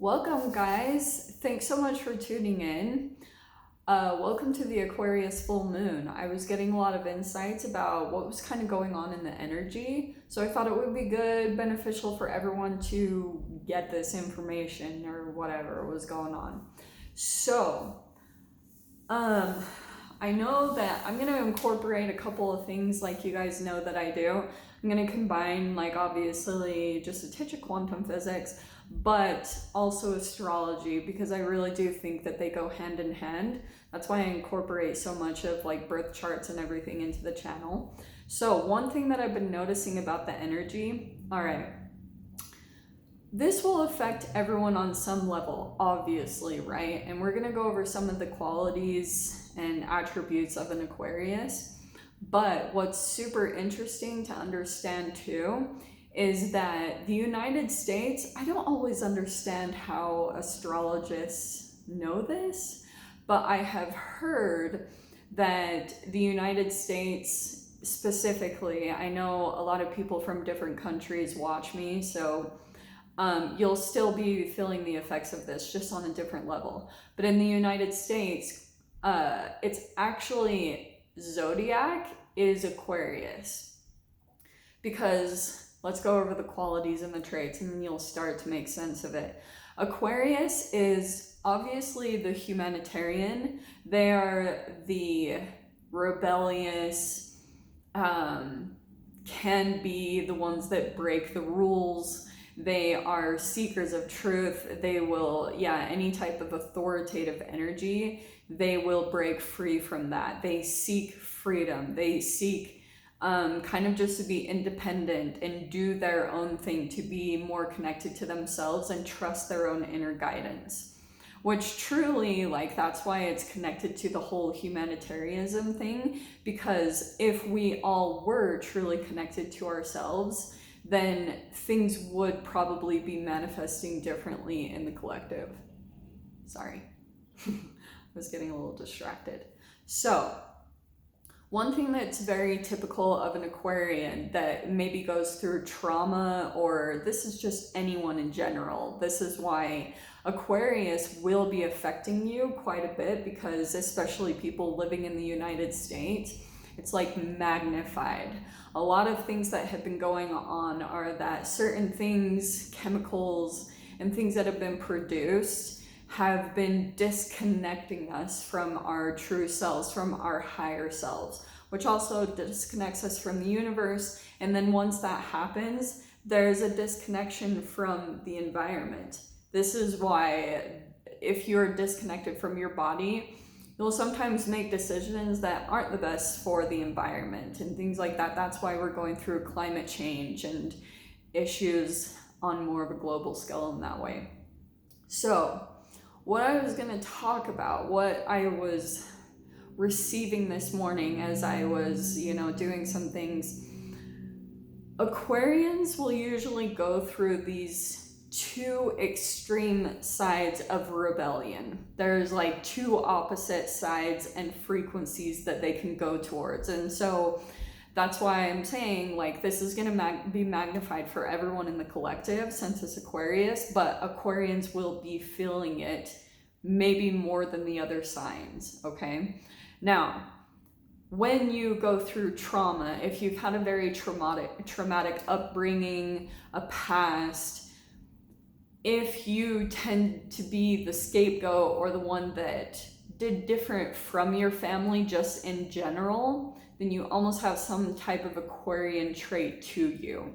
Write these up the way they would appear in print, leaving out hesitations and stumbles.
Welcome, guys. Thanks so much for tuning in. Welcome to the Aquarius full moon. I was getting a lot of insights about what was kind of going on in the energy, so I thought it would be good, beneficial for everyone to get this information or whatever was going on. So, I know that I'm going to incorporate a couple of things like you guys know that I do. I'm going to combine, like, obviously just a touch of quantum physics, but also astrology, because I really do think that they go hand in hand. That's why I incorporate so much of like birth charts and everything into the channel. So one thing that I've been noticing about the energy, all right, this will affect everyone on some level, obviously, right? And we're going to go over some of the qualities and attributes of an Aquarius. But what's super interesting to understand too is that the United States, I don't always understand how astrologists know this, but I have heard that the United States specifically, I know a lot of people from different countries watch me, so you'll still be feeling the effects of this just on a different level. But in the United States, it's actually zodiac is Aquarius, because let's go over the qualities and the traits and then you'll start to make sense of it. Aquarius is obviously the humanitarian. They are the rebellious, can be the ones that break the rules. They are seekers of truth. They will, any type of authoritative energy, they will break free from that. They seek freedom. They seek kind of just to be independent and do their own thing, to be more connected to themselves and trust their own inner guidance, which truly, like, that's why it's connected to the whole humanitarianism thing, because if we all were truly connected to ourselves, then things would probably be manifesting differently in the collective. Sorry, I was getting a little distracted. So one thing that's very typical of an Aquarian that maybe goes through trauma, or this is just anyone in general, this is why Aquarius will be affecting you quite a bit, because especially people living in the United States, it's like magnified. A lot of things that have been going on are that certain things, chemicals, and things that have been produced have been disconnecting us from our true selves, from our higher selves, which also disconnects us from the universe. And then once that happens, there's a disconnection from the environment. This is why if you're disconnected from your body, you'll sometimes make decisions that aren't the best for the environment and things like that. That's why we're going through climate change and issues on more of a global scale in that way. So what I was going to talk about, what I was receiving this morning as I was, doing some things, Aquarians will usually go through these two extreme sides of rebellion. There's like two opposite sides and frequencies that they can go towards. And so that's why I'm saying, like, this is going to be magnified for everyone in the collective since it's Aquarius, but Aquarians will be feeling it maybe more than the other signs, okay? Now, when you go through trauma, if you've had a very traumatic upbringing, a past, if you tend to be the scapegoat or the one that did different from your family just in general, then you almost have some type of Aquarian trait to you.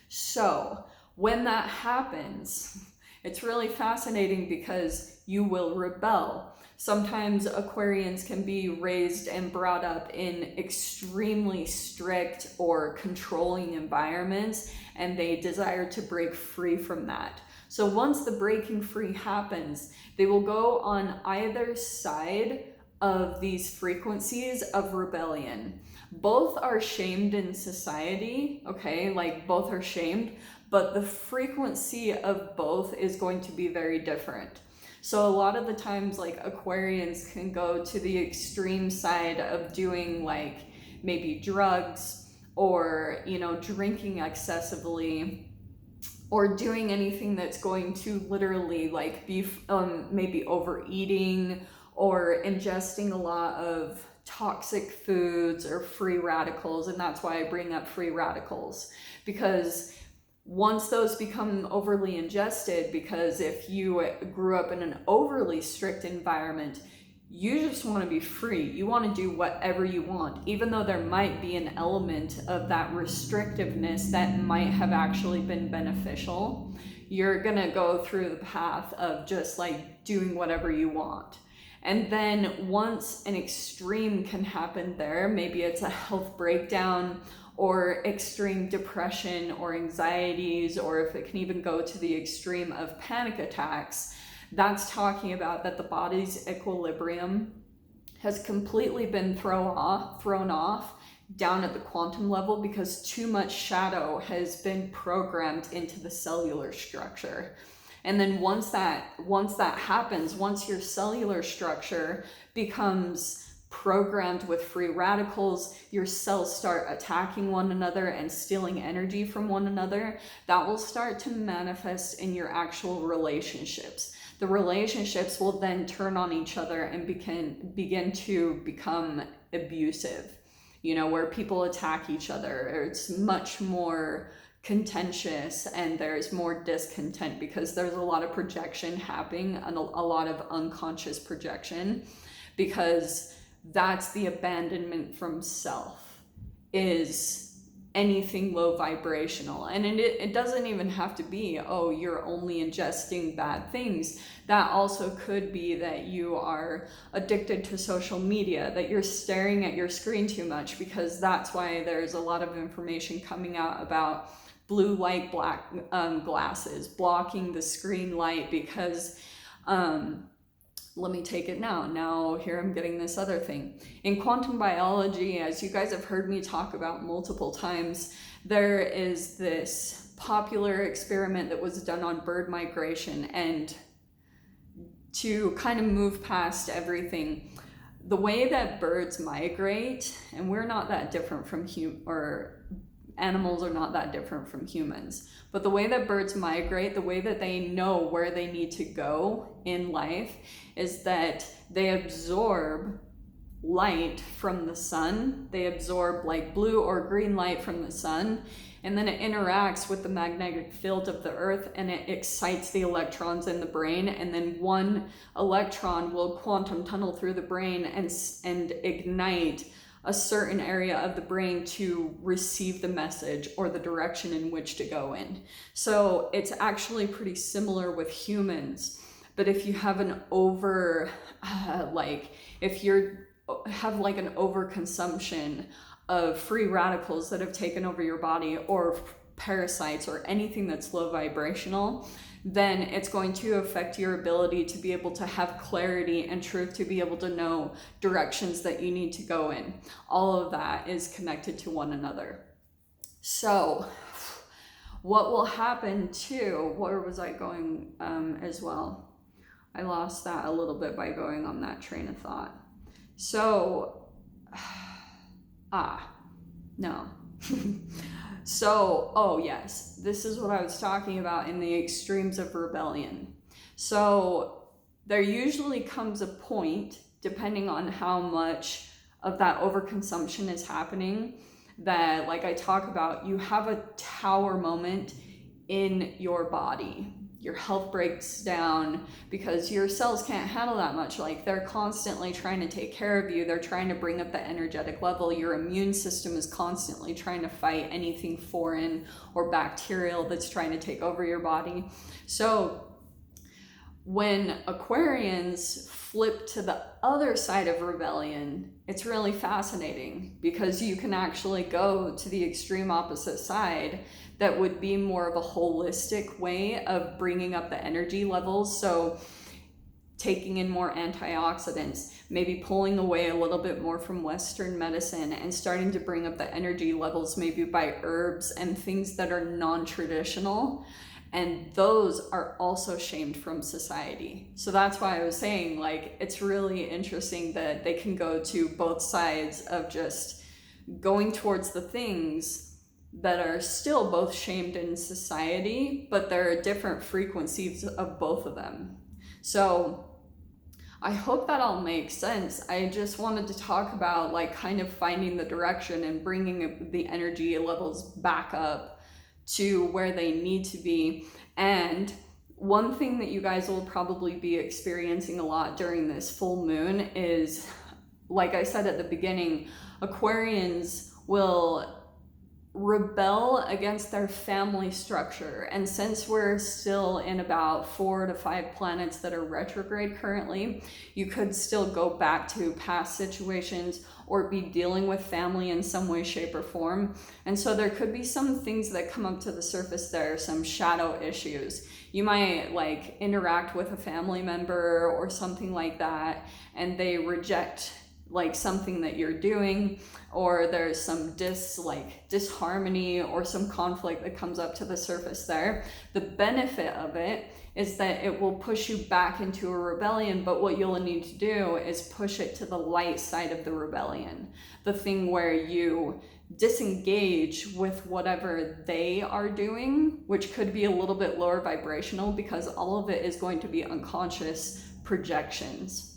So when that happens, it's really fascinating because you will rebel. Sometimes Aquarians can be raised and brought up in extremely strict or controlling environments, and they desire to break free from that. So once the breaking free happens, they will go on either side of these frequencies of rebellion. Both are shamed in society, okay? Like, both are shamed, but the frequency of both is going to be very different. So a lot of the times, like, Aquarians can go to the extreme side of doing, like, maybe drugs or, drinking excessively, or doing anything that's going to literally like be maybe overeating or ingesting a lot of toxic foods or free radicals. And that's why I bring up free radicals, because once those become overly ingested, because if you grew up in an overly strict environment, you just want to be free. You want to do whatever you want, even though there might be an element of that restrictiveness that might have actually been beneficial. You're going to go through the path of just like doing whatever you want. And then once an extreme can happen there, maybe it's a health breakdown or extreme depression or anxieties, or if it can even go to the extreme of panic attacks, that's talking about that the body's equilibrium has completely been thrown off down at the quantum level, because too much shadow has been programmed into the cellular structure. And then once that happens, once your cellular structure becomes programmed with free radicals, your cells start attacking one another and stealing energy from one another, that will start to manifest in your actual relationships. The relationships will then turn on each other and begin to become abusive, where people attack each other. It's much more contentious and there's more discontent, because there's a lot of projection happening and a lot of unconscious projection, because that's the abandonment from self, is anything low vibrational. And it doesn't even have to be, oh, you're only ingesting bad things. That also could be that you are addicted to social media, that you're staring at your screen too much, because that's why there's a lot of information coming out about blue light glasses blocking the screen light, because let me take it now here I'm getting this other thing. In quantum biology, as you guys have heard me talk about multiple times, there is this popular experiment that was done on bird migration, and to kind of move past everything, the way that birds migrate, and we're not that different from animals are not that different from humans, but the way that birds migrate, the way that they know where they need to go in life, is that they absorb light from the sun. They absorb like blue or green light from the sun, and then it interacts with the magnetic field of the earth, and it excites the electrons in the brain, and then one electron will quantum tunnel through the brain and ignite a certain area of the brain to receive the message or the direction in which to go in. So it's actually pretty similar with humans. But if you have an overconsumption of free radicals that have taken over your body, or parasites, or anything that's low vibrational, then it's going to affect your ability to be able to have clarity and truth, to be able to know directions that you need to go in. All of that is connected to one another. So what will happen too, where was I going as well? I lost that a little bit by going on that train of thought. So, no. So, oh yes, this is what I was talking about in the extremes of rebellion. So there usually comes a point, depending on how much of that overconsumption is happening, that, like I talk about, you have a tower moment in your body. Your health breaks down because your cells can't handle that much. Like, they're constantly trying to take care of you. They're trying to bring up the energetic level. Your immune system is constantly trying to fight anything foreign or bacterial that's trying to take over your body. So when Aquarians flip to the other side of rebellion, it's really fascinating, because you can actually go to the extreme opposite side that would be more of a holistic way of bringing up the energy levels. So taking in more antioxidants, maybe pulling away a little bit more from Western medicine and starting to bring up the energy levels, maybe by herbs and things that are non-traditional. And those are also shamed from society. So that's why I was saying, like, it's really interesting that they can go to both sides of just going towards the things that are still both shamed in society, but there are different frequencies of both of them. So I hope that all makes sense. I just wanted to talk about like kind of finding the direction and bringing the energy levels back up to where they need to be. And one thing that you guys will probably be experiencing a lot during this full moon is, like I said at the beginning, Aquarians will rebel against their family structure. And since we're still in about 4 to 5 planets that are retrograde currently, you could still go back to past situations or be dealing with family in some way, shape, or form. And so there could be some things that come up to the surface there, some shadow issues. You might like interact with a family member or something like that, and they reject like something that you're doing, or there's some disharmony or some conflict that comes up to the surface there. The benefit of it is that it will push you back into a rebellion, but what you'll need to do is push it to the light side of the rebellion, the thing where you disengage with whatever they are doing, which could be a little bit lower vibrational because all of it is going to be unconscious projections.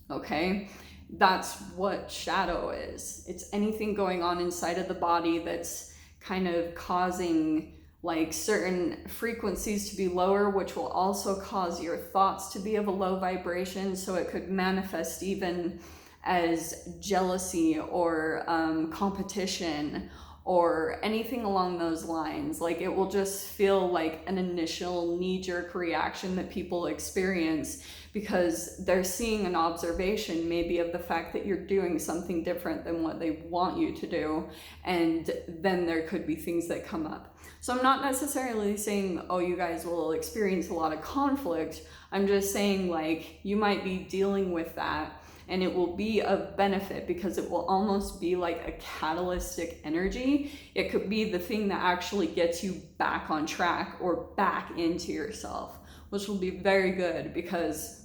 Okay? That's what shadow is. It's anything going on inside of the body that's kind of causing like certain frequencies to be lower, which will also cause your thoughts to be of a low vibration. So it could manifest even as jealousy or competition or anything along those lines. Like it will just feel like an initial knee-jerk reaction that people experience because they're seeing an observation maybe of the fact that you're doing something different than what they want you to do, and then there could be things that come up. So I'm not necessarily saying, oh, you guys will experience a lot of conflict. I'm just saying like you might be dealing with that, and it will be of benefit because it will almost be like a catalytic energy. It could be the thing that actually gets you back on track or back into yourself, which will be very good because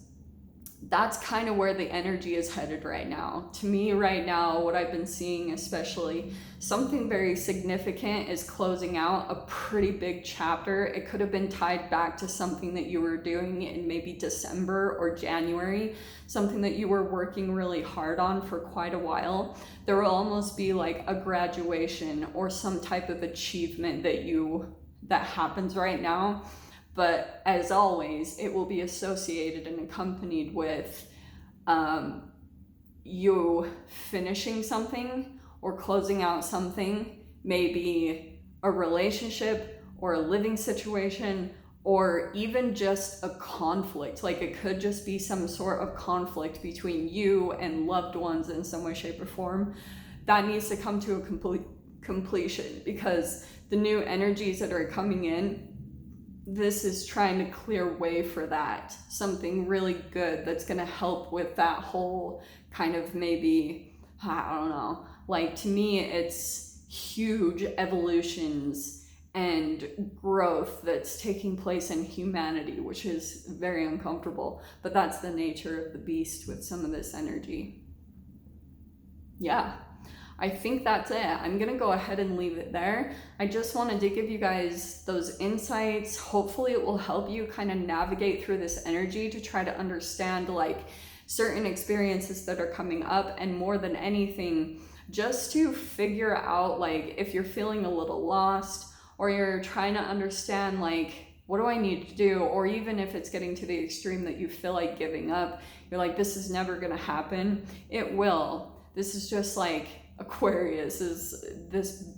that's kind of where the energy is headed right now. To me right now, what I've been seeing, especially something very significant, is closing out a pretty big chapter. It could have been tied back to something that you were doing in maybe December or January, something that you were working really hard on for quite a while. There will almost be like a graduation or some type of achievement that happens right now. But as always, it will be associated and accompanied with you finishing something or closing out something, maybe a relationship or a living situation, or even just a conflict. Like it could just be some sort of conflict between you and loved ones in some way, shape, or form. That needs to come to a completion because the new energies that are coming in, this is trying to clear way for that. Something really good that's going to help with that whole kind of maybe, I don't know, like to me, it's huge evolutions and growth that's taking place in humanity, which is very uncomfortable, but that's the nature of the beast with some of this energy. Yeah. I think that's it. I'm gonna go ahead and leave it there. I just wanted to give you guys those insights. Hopefully it will help you kind of navigate through this energy to try to understand like certain experiences that are coming up, and more than anything, just to figure out like if you're feeling a little lost or you're trying to understand like, what do I need to do? Or even if it's getting to the extreme that you feel like giving up, you're like, this is never gonna happen. It will. This is just like, Aquarius is this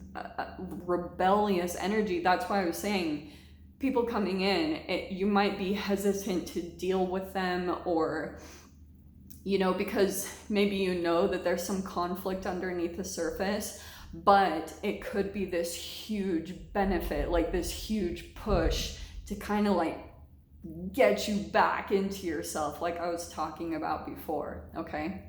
rebellious energy. That's why I was saying people coming in, you might be hesitant to deal with them, or, you know, because maybe you know that there's some conflict underneath the surface, but it could be this huge benefit, like this huge push to kind of like get you back into yourself, like I was talking about before, okay?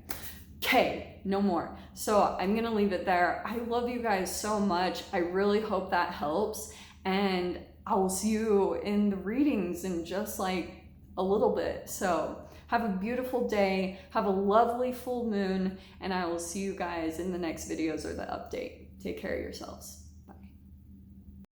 Okay, no more. So I'm gonna leave it there. I love you guys so much. I really hope that helps, and I will see you in the readings in just like a little bit. So have a beautiful day, have a lovely full moon, and I will see you guys in the next videos or the update. Take care of yourselves.